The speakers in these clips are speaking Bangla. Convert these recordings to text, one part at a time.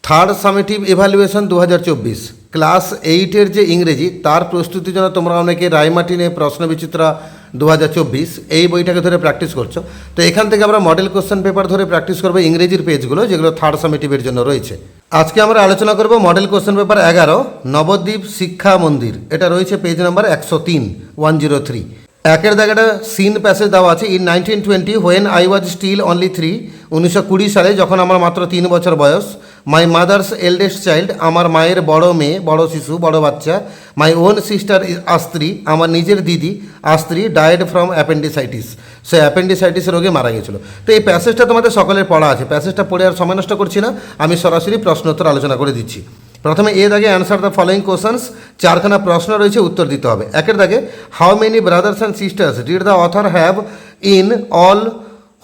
থার্ড সামেটিভ ইভ্যালুয়েশন 2024 ক্লাস 8-এর যে ইংরেজি তার প্রস্তুতির জন্য তোমরা অনেকে রায়মার্টিনে প্রশ্ন বিচিত্রা 2024 এই বইটাকে ধরে প্র্যাকটিস করছো। তো এখান থেকে আমরা মডেল কোশ্চেন পেপার ধরে প্র্যাকটিস করবো ইংরেজির পেজগুলো যেগুলো থার্ড সামেটিভের জন্য রয়েছে। আজকে আমরা আলোচনা করব মডেল কোশ্চেন পেপার 11 নবদ্বীপ শিক্ষা মন্দির। এটা রয়েছে পেজ নাম্বার 103 একের দাগেটা সিন প্যাসেজ দেওয়া আছে। In 1920 when I was still only 3, 1920 সালে যখন আমার মাত্র 3 বছর বয়স, মাই মাদার্স এল্ডেস্ট চাইল্ড, আমার মায়ের বড় মেয়ে, বড় শিশু, বড় বাচ্চা, মাই ওন সিস্টার আস্ত্রী, আমার নিজের দিদি আস্ত্রী, ডায়েড ফ্রম অ্যাপেন্ডিসাইটিস, সে অ্যাপেন্ডিসাইটিস রোগে মারা গেছিলো। তো এই প্যাসেজটা তোমাদের সকলের পড়া আছে, প্যাসেজটা পড়ে আর সময় নষ্ট করছি না, আমি সরাসরি প্রশ্নোত্তর আলোচনা করে দিচ্ছি। প্রথমে এ দাগে অ্যান্সার দ্য ফলোয়িং কোশ্চেন্স, চারখানা প্রশ্ন রয়েছে, উত্তর দিতে হবে। একের দাগে how many brothers and sisters did the author have in all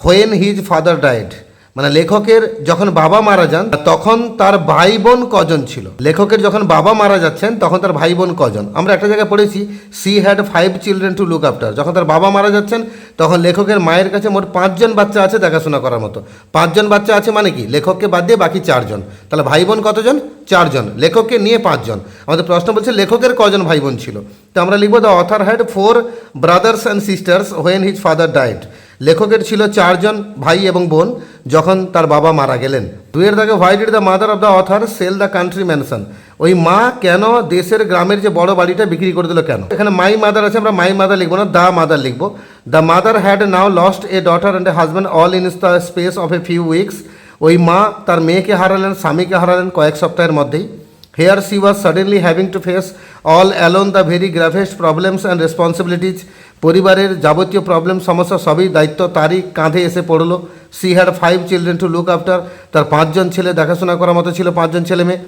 when his father died, মানে লেখকের যখন বাবা মারা যান তখন তার ভাই বোন কজন ছিল। লেখকের যখন বাবা মারা যাচ্ছেন তখন তার ভাই বোন কজন। আমরা একটা জায়গায় পড়েছি she had 5 children to look after, যখন তার বাবা মারা যাচ্ছেন তখন লেখকের মায়ের কাছে মোট 5 জন বাচ্চা আছে দেখাশোনা করার মতো। 5 জন বাচ্চা আছে মানে কি, লেখককে বাদ দিয়ে বাকি 4 জন, তাহলে ভাই বোন কতজন? 4 জন, লেখককে নিয়ে 5 জন। আমাদের প্রশ্ন বলছে লেখকের কজন ভাই বোন ছিল, তো আমরা লিখবো the author had 4 brothers and sisters when his father died. লেখকের ছিল 4 জন ভাই এবং বোন যখন তার বাবা মারা গেলেন। দুইয়ের দাগে why did the mother of the author sell the country mansion, ওই মা কেন দেশের গ্রামের যে বড় বাড়িটা বিক্রি করে দিল কেন। এখানে মাই মাদার আছে, আমরা মাই মাদার লিখবো না, দ্য মাদার লিখবো। The mother had now lost A daughter and a husband all in the space of a few weeks, ওই মা তার মেয়েকে হারালেন, স্বামীকে হারালেন কয়েক সপ্তাহের মধ্যেই। Here she was suddenly having to face all alone the very gravest problems and responsibilities, পরিবারের যাবতীয় প্রবলেম সমস্যা সবই দায়িত্ব তারই কাঁধে এসে পড়লো। She had 5 children to look after, তার 5 জন ছেলে দেখাশোনা করার মতো ছিল, 5 জন ছেলে মেয়ে।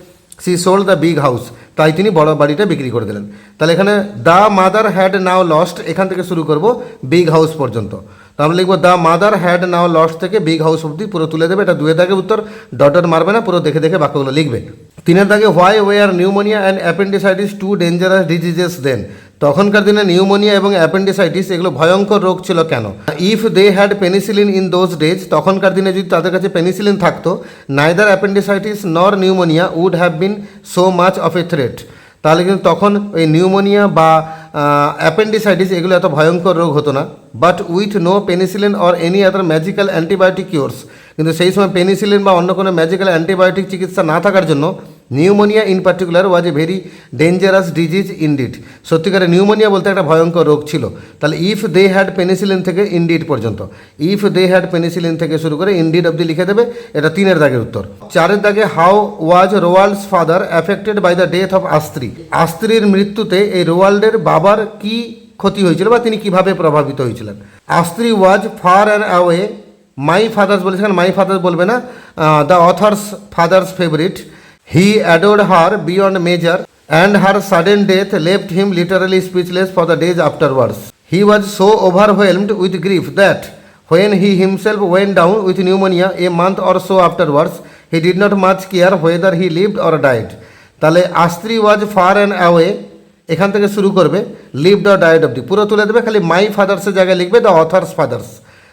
She sold the big house, তাই তিনি বড় বাড়িটা বিক্রি করে দিলেন। তাহলে এখানে the mother had now lost, এখান থেকে শুরু করব বিগ হাউস পর্যন্ত। তো আমরা লিখবো the mother had now lost থেকে বিগ হাউস অবধি পুরো তুলে দেবে। এটা 2 দাগের উত্তর, ডট মারবে না, পুরো দেখে দেখে বাক্যগুলো লিখবে। 3 দাগে why were pneumonia and appendicitis two dangerous diseases then, তখনকার দিনে নিউমোনিয়া এবং অ্যাপেন্ডিসাইটিস এগুলো ভয়ঙ্কর রোগ ছিল কেন। If they had penicillin in those days, তখনকার দিনে যদি তাদের কাছে পেনিসিলিন থাকতো, neither appendicitis nor pneumonia would have been so much of a threat, তাহলে কিন্তু তখন ওই নিউমোনিয়া বা অ্যাপেন্ডিসাইটিস এগুলো এত ভয়ঙ্কর রোগ হতো না। But with no penicillin or any other magical antibiotic cures, কিন্তু সেই সময় পেনিসিলিন বা অন্য কোনো ম্যাজিক্যাল অ্যান্টিবায়োটিক চিকিৎসা না থাকার জন্য pneumonia in particular was a very dangerous disease indeed, সত্যিকারে নিউমোনিয়া বলতে একটা ভয়ঙ্কর রোগ ছিল। তাহলে ইফ দে হ্যাড পেনিসিলিন থেকে ইনডিড পর্যন্ত, ইফ দে হ্যাড পেনিসিলিন থেকে শুরু করে ইনডিড অবধি লিখে দেবে। এটা 3 দাগের উত্তর। 4 দাগে how was Roald's father affected by the death of Astri, আস্ত্রীর মৃত্যুতে এই রোয়াল্ডের বাবার কি ক্ষতি হয়েছিল বা তিনি কিভাবে প্রভাবিত হয়েছিলেন। Astri was far and away, my father's বলেছেন, মাই ফাদার্স বলবে না, the author's father's favourite, he adored her beyond measure and her sudden death left him literally speechless for the days afterwards, he was so overwhelmed with grief that when he himself went down with pneumonia a month or so afterwards he did not much care whether he lived or died। তাহলে আস্ত্রী ওয়াজ ফার অ্যান্ড অ্যাওয়ে এখান থেকে শুরু করবে, লিভড অর ডায়েড অবধি পুরো তুলে দেবে, খালি মাই ফাদার্সের জায়গায় লিখবে দ্য অথার্স ফাদার্স।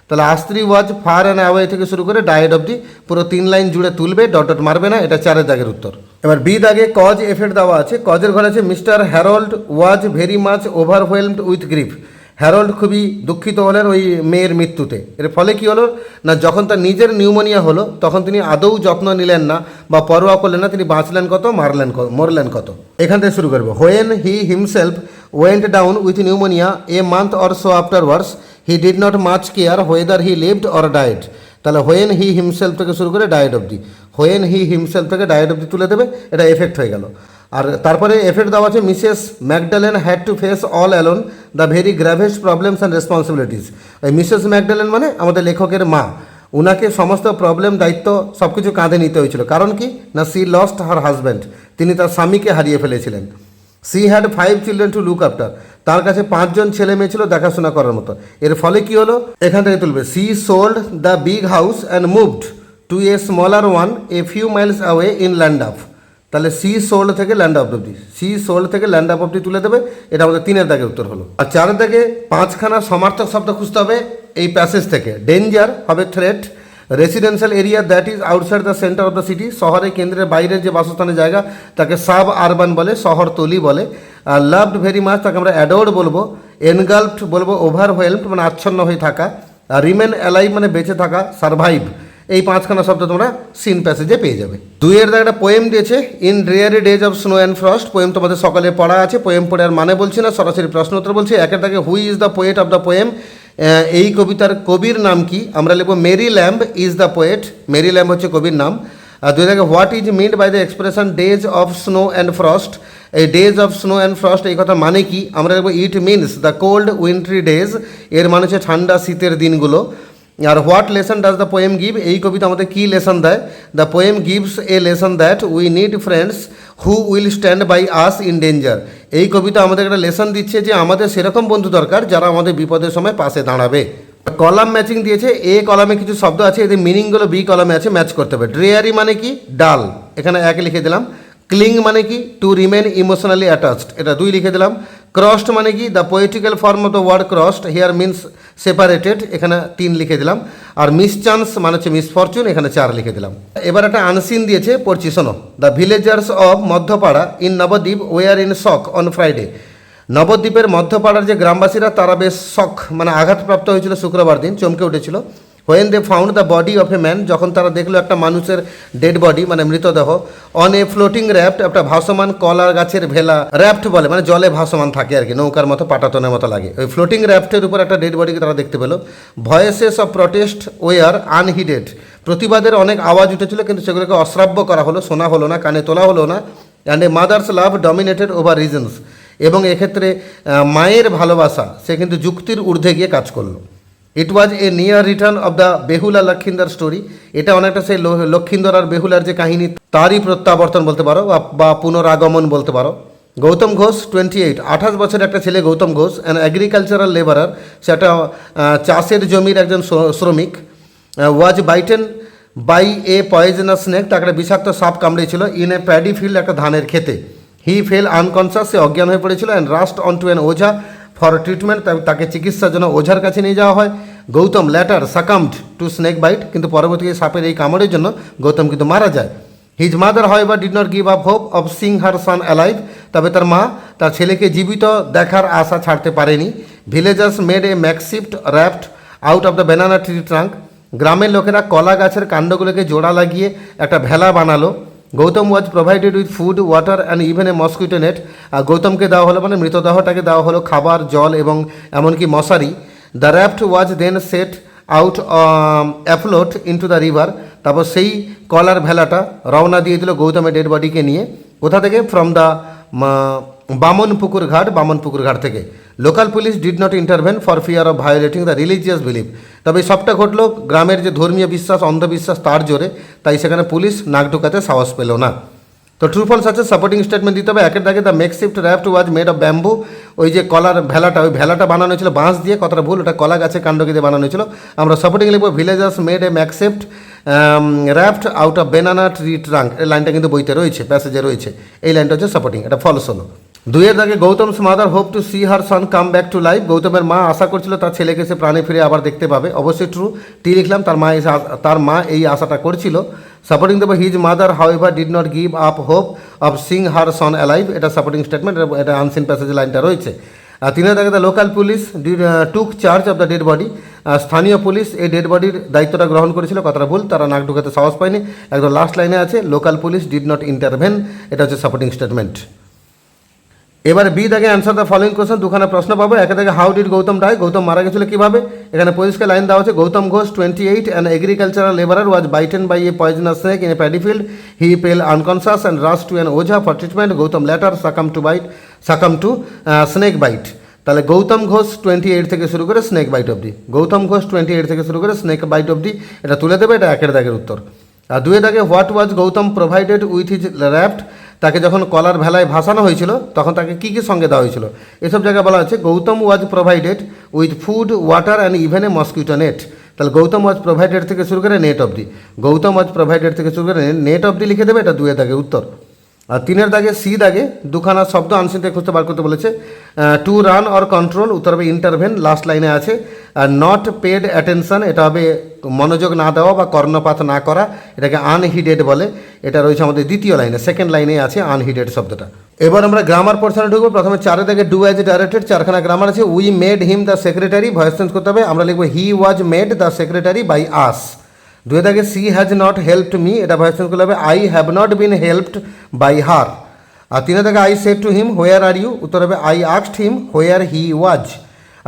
তাহলে আস্ত্রী ওয়াজ ফার অ্যান্ড অ্যাওয়ে থেকে শুরু করে ডায়েড অবধি পুরো 3 লাইন জুড়ে তুলবে, ডট মারবে না। এটা 4 দাগের উত্তর। এবার বি দাগে কজ এফেক্ট দেওয়া আছে। কজের ঘরে আছে Mister Harold was very much overwhelmed with grief, Harold খুবই দুঃখিত হলেন ওই মেয়ের মৃত্যুতে। এর ফলে কি হলো না, যখন তার নিজের নিউমোনিয়া হলো তখন তিনি আদৌ যত্ন নিলেন না বা পরোয়া করলেন না, তিনি বাঁচলেন কত, মরলেন কত। এখান থেকে শুরু করবো, when he himself went down with pneumonia a month or so afterwards he did not much care whether he lived or died. তাহলে হোয়েন হি হিমসেলফ থেকে শুরু করে ডায়েড অবধি, হোয়েন হি হিমসেলফ থেকে ডায়েড অবধি তুলে দেবে। এটা এফেক্ট হয়ে গেল। আর তারপরে এফেক্ট দেওয়া আছে Mrs Magdalene had to face all alone the very gravest problems and responsibilities, ওই মিসেস ম্যাকডালেন মানে আমাদের লেখকের মা, উনাকে সমস্ত প্রবলেম দায়িত্ব সব কিছু কাঁধে নিতে হয়েছিল। কারণ কি না, সি লস্ট হার হাজব্যান্ড, তিনি তার স্বামীকে হারিয়ে ফেলেছিলেন। She had 5 children to look after, তার কাছে 5 জন ছেলে মেয়ে ছিল দেখাশোনা করার মতো। এর ফলে কি হলো, এখান থেকে তুলবে, she sold the big house and moved to a smaller one a few miles away in land of. তাহলে সি সোল্ড থেকে ল্যান্ড অফ অবধি, সি সোল্ড থেকে ল্যান্ড অফ অবধি তুলে দেবে। এটা আমাদের 3 দাগের উত্তর হলো। আর 4 দাগে 5খানা সমার্থক শব্দ খুঁজতে হবে এই প্যাসেজ থেকে। ডেঞ্জার হবে threat, residential area that is outside the centre of the city, শহরের কেন্দ্রের বাইরের যে বাসস্থানের জায়গা তাকে সাব আরবান বলে, শহরতলি বলে। আর লাভড ভেরি মাচ তাকে আমরা অ্যাডোর্ড বলবো। এনগালফড বলবো ওভারওয়েলমড মানে আচ্ছন্ন হয়ে থাকা। আর রিমেন অ্যালাইভ মানে বেঁচে থাকা, সারভাইভ। এই পাঁচখানা শব্দ তোমরা সিন প্যাসেজে পেয়ে যাবে। দুইয়ের দাগে একটা পোয়েম দিয়েছে, in dreary days of snow and frost. Poem তোমাদের সকালে পড়া আছে, পোয়েম পড়ে আর মানে বলছি না, সরাসরি প্রশ্ন উত্তর বলছি। একের দাগে who is the poet of the poem, এই কবিতার কবির নাম কি? আমরা লিখব Mary Lamb is the poet, Mary Lamb হচ্ছে কবির নাম। আর দুই দাগে what is meant by the expression days of snow and frost, এই days of snow and frost এই কথা মানে কি? আমরা লিখব it means the cold wintry days, এর মানে হচ্ছে ঠান্ডা শীতের দিনগুলো। আর what lesson does the poem give, এই কবিতা আমাদের কী লেসন দেয়? The poem gives a lesson that we need friends who will stand by us in danger, এই কবিতা আমাদের একটা লেসন দিচ্ছে যে আমাদের সেরকম বন্ধু দরকার যারা আমাদের বিপদের সময় পাশে দাঁড়াবে। কলাম ম্যাচিং দিয়েছে, এ কলামে কিছু শব্দ আছে, এদের মিনিংগুলো বি কলামে আছে, ম্যাচ করতে হবে। ড্রেয়ারি মানে কি? ডাল, এখানে এক লিখে দিলাম। ক্লিং মানে কি? টু রিমেন ইমোশনালি অ্যাটাচড, এটা দুই লিখে দিলাম। ক্রসড মানে কি? The poetical form of the word crossed here means separated, এখানে তিন লিখে দিলাম। আর মিসচান্স মানে হচ্ছে মিসফরচুন, এখানে চার লিখে দিলাম। এবার একটা আনসিন দিয়েছে, পড়ছি শোনো। The villagers of Madhyapara in Nabadwip were in shock on Friday, নবদ্বীপের মধ্যপাড়ার যে গ্রামবাসীরা তারা বেশ শক মানে আঘাতপ্রাপ্ত হয়েছিল শুক্রবার দিন, চমকে উঠেছিল। When they found the body of a man, যখন তারা দেখলো একটা মানুষের ডেড বডি মানে মৃতদেহ, অন এ ফ্লোটিং র্যাফট, একটা ভাসমান কলার গাছের ভেলা, র্যাফট বলে মানে জলে ভাসমান থাকে আর কি, নৌকার মতো পাটাতনের মতো লাগে, ওই ফ্লোটিং র্যাফটের উপর একটা ডেড বডিকে তারা দেখতে পেলো। ভয়েসেস অফ প্রটেস্ট ওয়ার আনহিডেড, প্রতিবাদের অনেক আওয়াজ উঠেছিল কিন্তু সেগুলোকে অশ্রাব্য করা হলো, শোনা হলো না, কানে তোলা হলো না। And a mother's love dominated over reasons, এবং এক্ষেত্রে মায়ের ভালোবাসা সে কিন্তু যুক্তির ঊর্ধ্বে গিয়ে কাজ করলো। It was a near return of the Behula Lakhindar story, এটা অনেকটা সেই লক্ষিন্দর আর বেহুলার যে কাহিনী তারই প্রত্যাবর্তন বলতে পারো বা পুনরাগমন বলতে পারো। গৌতম ঘোষ 28, 28 বছরের একটা ছেলে Goutam Ghosh, an agricultural labourer, সে একটা চাষের জমির একজন শ্রমিক। Was bitten by a poisonous snake, তাকে একটা বিষাক্ত সাপ কামড়েছিল। ইন এ প্যাডি ফিল্ড, একটা ধানের খেতে। হি ফেল আনকনসাস, সে অজ্ঞান হয়ে পড়েছিল। And rushed on to an ojha for treatment, তাকে চিকিৎসার জন্য ওঝার কাছে নিয়ে যাওয়া হয়। Goutam later succumbed to snake bite, কিন্তু পরবর্তীতে সাপের এই কামড়ের জন্য গৌতম কিন্তু মারা যায়। His mother however did not give up hope of seeing her son alive, তবে তার মা তার ছেলেকে জীবিত দেখার আশা ছাড়তে পারেনি। Villagers made a makeshift raft out of the banana tree trunk, গ্রামের লোকেরা কলা গাছের কাণ্ডগুলোকে জোড়া লাগিয়ে একটা ভেলা বানালো। Goutam was provided with food water and even a mosquito net, আর গৌতমকে দেওয়া হলো মানে মৃতদেহটাকে দেওয়া হলো খাবার, জল এবং এমনকি মশারি। The raft was then set out afloat into the river, তারপর সেই কলার ভেলাটা রওনা দিয়ে দিল গৌতমের ডেড বডিকে নিয়ে। কোথা থেকে? ফ্রম দ্য বামনপুকুর ঘাট থেকে। Local police did not intervene for fear of violating the religious belief, তবে সবটা ঘটলো গ্রামের যে ধর্মীয় বিশ্বাস, অন্ধবিশ্বাস তার জোরে, তাই সেখানে পুলিশ নাক ঢোকাতে সাহস পেল না। তো ট্রু ফলস আছে, সাপোর্টিং স্টেটমেন্ট দিতে হবে। একের দাগে the makeshift raft was made of bamboo, ওই যে কলার ভেলাটা, ওই ভেলাটা বানানো হয়েছিল বাঁশ দিয়ে, কথাটা ভুল, ওটা কলা গাছের কাণ্ডকে দিয়ে বানানো হয়েছিল। আমরা সাপোর্টিং লিখবো villagers made a makeshift raft out of banana tree trunk, এই লাইনটা কিন্তু বইতে রয়েছে, প্যাসেজে রয়েছে, এই লাইনটা হচ্ছে সাপোর্টিং, এটা ফলস হলো। দুইয়ের দাগে Goutam's mother hope to see her son come back to life, গৌতমের মা আশা করছিল তার ছেলেকে সে প্রাণে ফিরে আবার দেখতে পাবে, অবশ্যই ট্রু, টি লিখলাম। তার মা এই আশাটা করছিল। সাপোর্টিং দেবো his mother however did not give up hope of seeing her Son alive, এটা সাপোর্টিং স্টেটমেন্ট, এটা আনসিন প্যাসেজে লাইনটা রয়েছে। আর তিনের দাগে the local police took charge of the dead body, স্থানীয় পুলিশ এই ডেড বডির দায়িত্বটা গ্রহণ করেছিল, কথাটা ভুল, তারা নাক ঢুকাতে সাহস পায়নি। একদম লাস্ট লাইনে আছে local police did not intervene, এটা হচ্ছে সাপোর্টিং স্টেটমেন্ট। এবারে বি দাগে অ্যান্সার দ্য ফলোইং কোশ্চেন, দুখানা প্রশ্ন পাবো। একে থেকে how did Goutam die, Goutam মারা গেছিল কীভাবে? এখানে পরিষ্কার লাইন দেওয়া আছে, Goutam Ghosh 28 an agricultural labourer was bitten by a poisonous snake in a paddy field, he fell unconscious and rush to an ojha for treatment, Goutam later succumb to snake byte. তাহলে গৌতম ঘোষ 28 থেকে শুরু করে স্নেক বাইট অবধি, গৌতম ঘোষ 28 থেকে শুরু করে স্নেক বাইট অবধি, এটা তুলে দেবে, এটা একের দাগের উত্তর। আর দুয়ের দাগে what was Gautam provided with his raft, তাকে যখন কলার ভেলায় ভাসানো হয়েছিল তখন তাকে কী কী সঙ্গে দেওয়া হয়েছিল? এসব জায়গায় বলা হচ্ছে Gautam was provided with food water and even a mosquito net, তাহলে গৌতম ওয়াজ প্রোভাইডেড থেকে শুরু করে নেট অবধি, গৌতম ওয়াজ প্রোভাইডেড থেকে শুরু করে নেট অবধি লিখে দেবে, এটা দুয়ের দাগের উত্তর। আর 3-এর দাগে সি দাগে দুখানা শব্দ আনসিন থেকে খুঁজতে বার করতে বলেছে। টু রান অর কন্ট্রোল, উত্তর হবে ইন্টারভেন, লাস্ট লাইনে আছে। আর নট পেড অ্যাটেনশন, এটা হবে মনোযোগ না দেওয়া বা কর্ণপাত না করা, এটাকে আনহিডেড বলে। এটা রয়েছে আমাদের দ্বিতীয় লাইনে, সেকেন্ড লাইনে আছে আনহিডেড শব্দটা। এবার আমরা গ্রামার পোর্শনে ঢুকবো। প্রথমে 4-এর দাগে ডু অ্যাজ ডাইরেক্টেড, 4খানা গ্রামার আছে। We made him the secretary, voice change করতে হবে, আমরা লিখবো he was made the secretary by us. 2-এর দাগে she has not helped me, এটা ভয়েস চেঞ্জ করতে হবে I have not been helped by her. আর 3-এর দাগে I said to him where are you, উত্তর হবে I asked him where he was.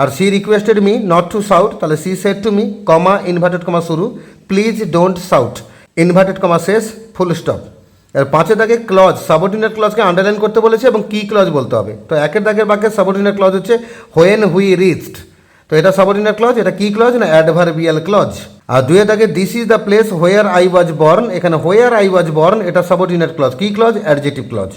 আর she requested me not to সাউট, তাহলে she said to me comma inverted comma শুরু প্লিজ ডোন্ট সাউট, ইনভার্টেড কমা শেষ ফুল স্টপ। আর 5-এর দাগে ক্লজ, সাবঅর্ডিনেট ক্লজকে আন্ডারলাইন করতে বলেছে এবং কি ক্লজ বলতে হবে। তো 1-এর দাগের বাক্যের সাবঅর্ডিনেট ক্লজ হচ্ছে হোয়েন হুই রিচড, তো এটা সাবঅর্ডিনেট ক্লজ, এটা কি ক্লজ না অ্যাডভার্বিয়াল ক্লজ। আর 2-এর দাগে this is the place where I was born, এখানে হোয়ার আই ওয়াজ বর্ন এটা সাবঅর্ডিনেট ক্লজ, কি ক্লজ অ্যাডজেটিভ ক্লজ।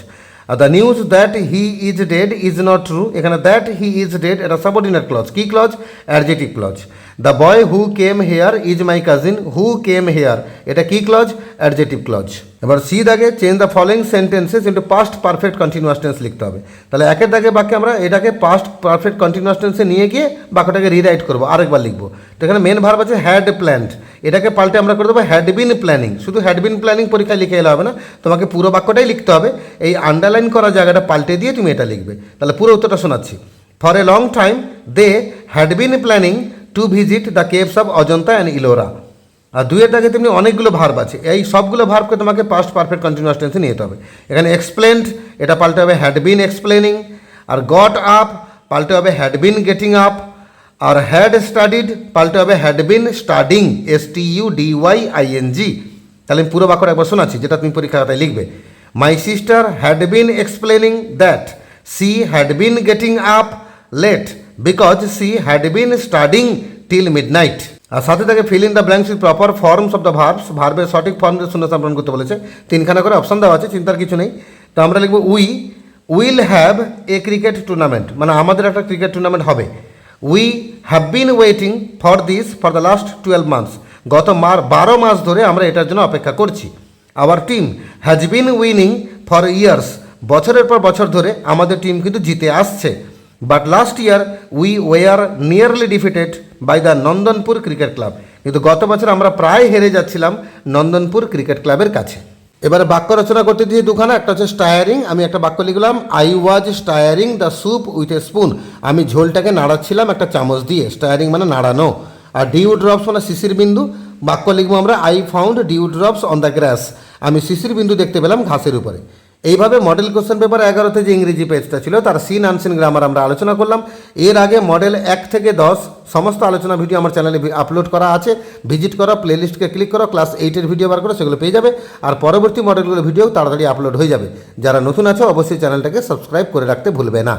আর the news that he is dead is not true, এখানে দ্যাট হি ইজ ডেড এটা সাবঅর্ডিনেট ক্লজ, কি clause adjective clause. The boy who came here is my cousin, who came here এটা কি ক্লজ অ্যাডজেটিভ ক্লজ। এবার সি দাগে change the following sentences into past perfect continuous tense লিখতে হবে। তাহলে 1-এর দাগে বাক্যে আমরা এটাকে পাস্ট পারফেক্ট কন্টিনিউয়াস টেন্সে নিয়ে গিয়ে বাক্যটাকে রিরাইট করবো, আরেকবার লিখবো। তো এখানে মেন ভার্ব আছে হ্যাড প্ল্যান্ড, এটাকে পাল্টে আমরা করে দেবো হ্যাড বিন প্ল্যানিং। শুধু হ্যাড বিন প্ল্যানিং পরীক্ষায় লিখে এলে হবে না, তোমাকে পুরো বাক্যটাই লিখতে হবে, এই আন্ডারলাইন করা জায়গাটা পাল্টে দিয়ে তুমি এটা লিখবে। তাহলে পুরো উত্তরটা শোনাচ্ছি। For a long time they had been planning to visit the caves of Ajanta and Ellora. আর 2-এর দাগে তেমনি অনেকগুলো ভার্ব আছে, এই সবগুলো ভার্বকে তোমাকে পাস্ট পারফেক্ট কন্টিনিউয়াস টেন্সে নিয়ে যেতে হবে। এখানে এক্সপ্লেন্ড এটা পাল্টে হবে হ্যাড বিন এক্সপ্লেনিং, আর গট আপ পাল্টে হবে হ্যাড বিন গেটিং আপ, আর হ্যাড স্টাডিড পাল্টে হবে হ্যাড বিন স্টাডিং STUDYING। তাহলে আমি পুরো বাক্যটা একবার শোনাচ্ছি যেটা তুমি পরীক্ষা খাতায় লিখবে। My sister had been explaining that she had been getting up late because she had been studying till midnight. আর সাথে থেকে fill in the blanks with proper forms of the verbs, ভার্বের সঠিক ফর্ম দিয়ে শূন্যস্থান পূরণ করতে বলেছে। 3খানা করে অপশন দেওয়া আছে, চিন্তার কিছু নেই। তো আমরা লিখবো we will have a cricket tournament, মানে আমাদের একটা ক্রিকেট টুর্নামেন্ট হবে। We have been waiting for this for the last 12 months, গত 12 মাস ধরে আমরা এটার জন্য অপেক্ষা করছি। Our team has been winning for years, বছরের পর বছর ধরে আমাদের টিম কিন্তু জিতে আসছে। But last year we were nearly defeated by the Nandanpur cricket club, কিন্তু গত বছর আমরা প্রায় হেরে যাচ্ছিলাম নন্দনপুর ক্রিকেট ক্লাবের কাছে। এবারে বাক্য রচনা করতে দিয়ে দুখানা, একটা হচ্ছে স্টায়ারিং, আমি একটা বাক্য লিখলাম I was stirring the soup with a spoon, আমি ঝোলটাকে নাড়াচ্ছিলাম একটা চামচ দিয়ে, স্টায়ারিং মানে নাড়ানো। আর ডিউ ড্রপস মানে শিশির বিন্দু, বাক্য লিখবো আমরা I found dew drops on the grass, আমি শিশির বিন্দু দেখতে পেলাম ঘাসের উপরে। এইভাবে মডেল কোশ্চেন পেপার 11তে যে ইংরেজি পেজটা ছিল তার সিন আনসিন গ্রামার আমরা আলোচনা করলাম। এর আগে মডেল 1 থেকে 10 সমস্ত আলোচনা ভিডিও আমার চ্যানেলে আপলোড করা আছে, ভিজিট করো, প্লেলিস্টকে ক্লিক করো, ক্লাস 8-এর ভিডিও বার করো, সেগুলো পেয়ে যাবে। আর পরবর্তী মডেলগুলো ভিডিও তাড়াতাড়ি আপলোড হয়ে যাবে। যারা নতুন আছো অবশ্যই চ্যানেলটাকে সাবস্ক্রাইব করে রাখতে ভুলবে না।